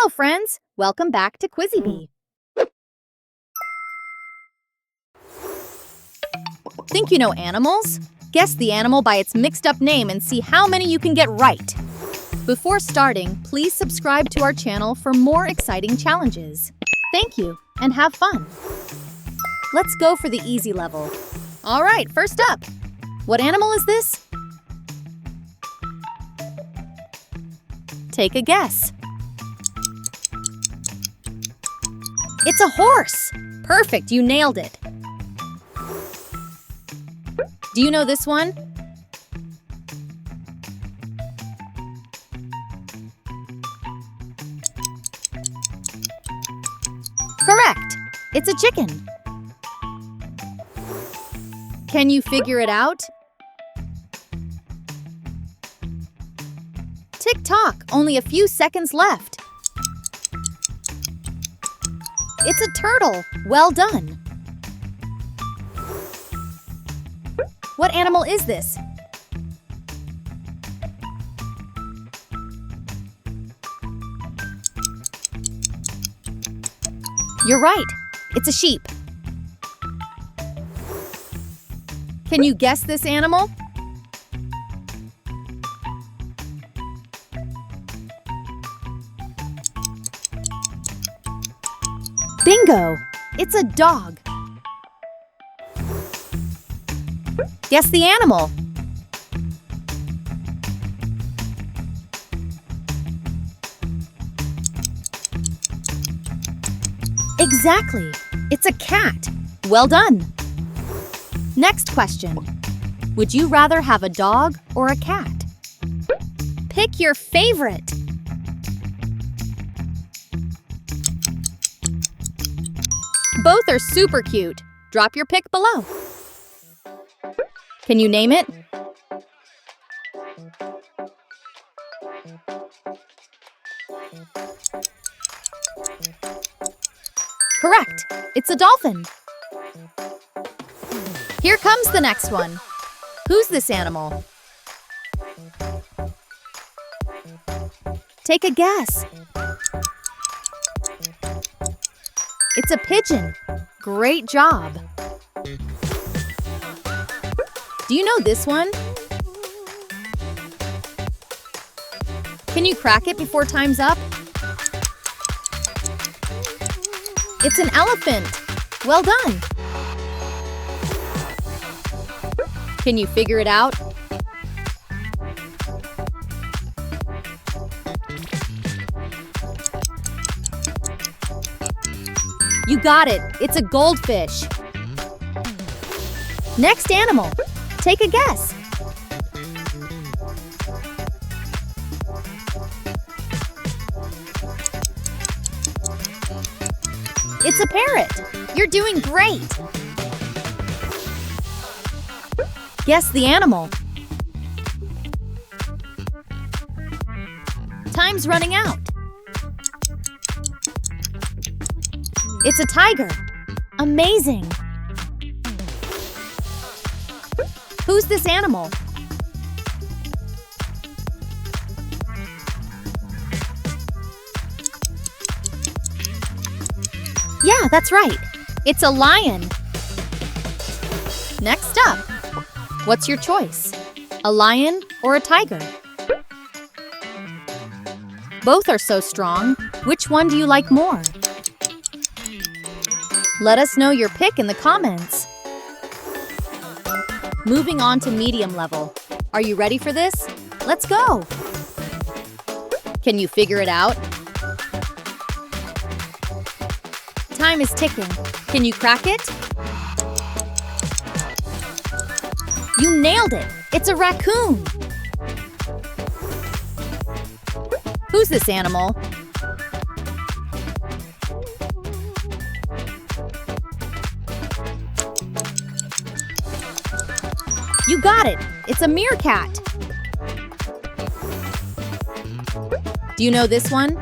Hello, friends! Welcome back to Quizzy Bee. Think you know animals? Guess the animal by its mixed-up name and see how many you can get right. Before starting, please subscribe to our channel for more exciting challenges. Thank you, and have fun. Let's go for the easy level. All right, first up. What animal is this? Take a guess. It's a horse! Perfect, you nailed it. Do you know this one? Correct! It's a chicken. Can you figure it out? Tick-tock, only a few seconds left. It's a turtle. Well done. What animal is this? You're right. It's a sheep. Can you guess this animal? Bingo! It's a dog. Guess the animal. Exactly. It's a cat. Well done. Next question. Would you rather have a dog or a cat? Pick your favorite. Both are super cute. Drop your pick below. Can you name it? Correct. It's a dolphin. Here comes the next one. Who's this animal? Take a guess. It's a pigeon. Great job. Do you know this one? Can you crack it before time's up? It's an elephant. Well done. Can you figure it out? You got it. It's a goldfish. Next animal. Take a guess. It's a parrot. You're doing great. Guess the animal. Time's running out. It's a tiger. Amazing. Who's this animal? Yeah, that's right. It's a lion. Next up. What's your choice? A lion or a tiger? Both are so strong. Which one do you like more? Let us know your pick in the comments. Moving on to medium level. Are you ready for this? Let's go! Can you figure it out? Time is ticking. Can you crack it? You nailed it! It's a raccoon! Who's this animal? You got it! It's a meerkat! Do you know this one?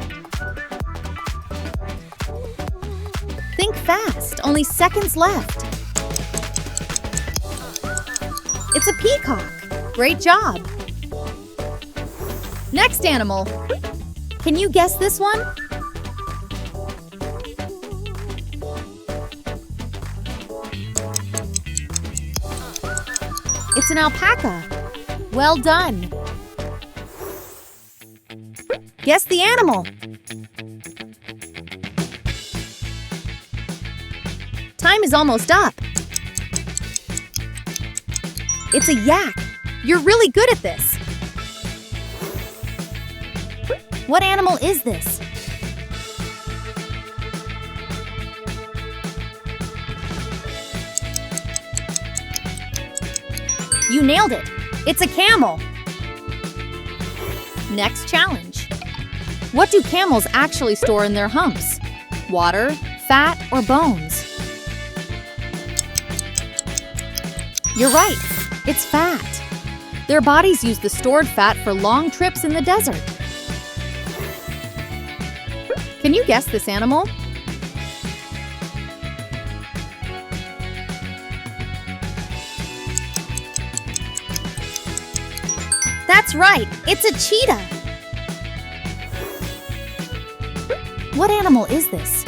Think fast! Only seconds left! It's a peacock! Great job! Next animal! Can you guess this one? It's an alpaca. Well done. Guess the animal. Time is almost up. It's a yak. You're really good at this. What animal is this? You nailed it. It's a camel. Next challenge. What do camels actually store in their humps? Water, fat, or bones? You're right. It's fat. Their bodies use the stored fat for long trips in the desert. Can you guess this animal? That's right, it's a cheetah. What animal is this?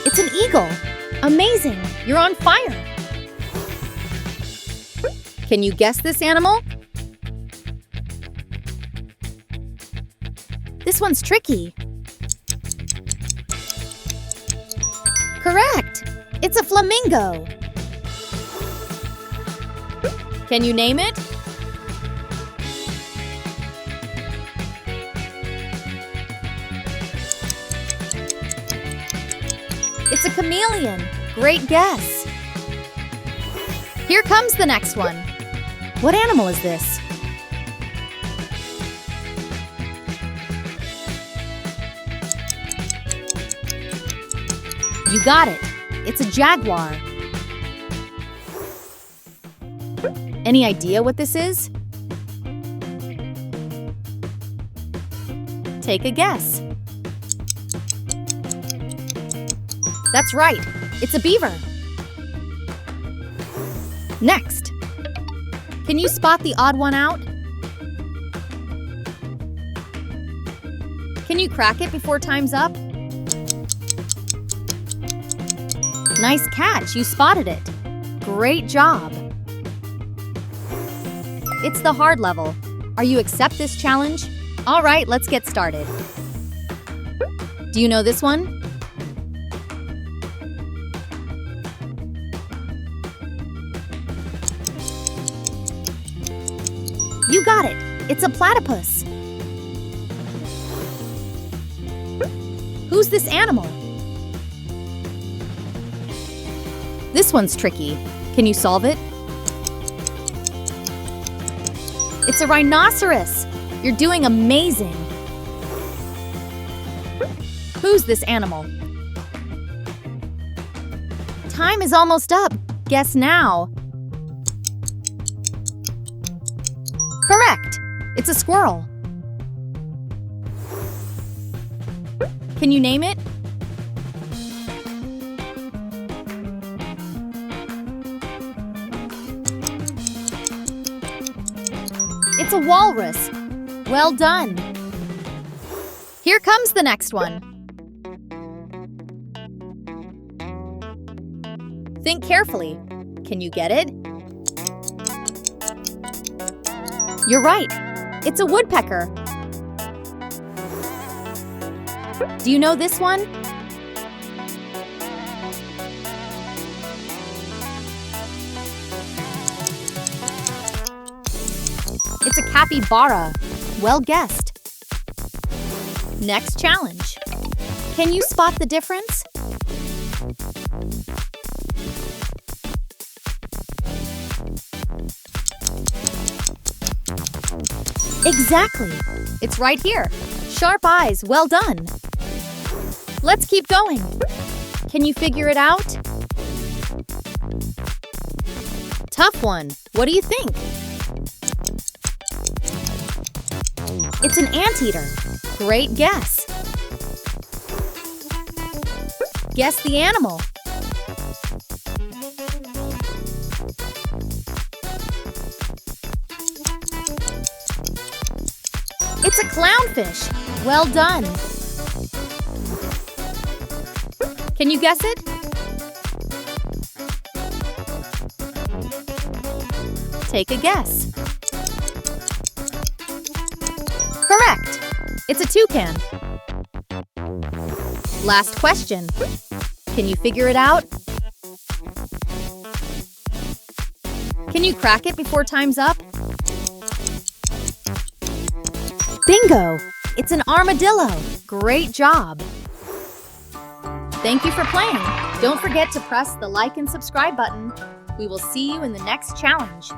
It's an eagle. Amazing, you're on fire. Can you guess this animal? This one's tricky. Correct! It's a flamingo. Can you name it? It's a chameleon. Great guess. Here comes the next one. What animal is this? You got it. It's a jaguar. Any idea what this is? Take a guess. That's right. It's a beaver. Next. Can you spot the odd one out? Can you crack it before time's up? Nice catch, you spotted it. Great job. It's the hard level. Are you accept this challenge? All right, let's get started. Do you know this one? You got it. It's a platypus. Who's this animal? This one's tricky. Can you solve it? It's a rhinoceros. You're doing amazing. Who's this animal? Time is almost up. Guess now. Correct. It's a squirrel. Can you name it? It's a walrus. Well done. Here comes the next one. Think carefully. Can you get it? You're right. It's a woodpecker. Do you know this one? It's a capybara. Well guessed. Next challenge. Can you spot the difference? Exactly. It's right here. Sharp eyes. Well done. Let's keep going. Can you figure it out? Tough one. What do you think? It's an anteater. Great guess. Guess the animal. It's a clownfish. Well done. Can you guess it? Take a guess. Correct! It's a toucan. Last question. Can you figure it out? Can you crack it before time's up? Bingo! It's an armadillo. Great job! Thank you for playing. Don't forget to press the like and subscribe button. We will see you in the next challenge.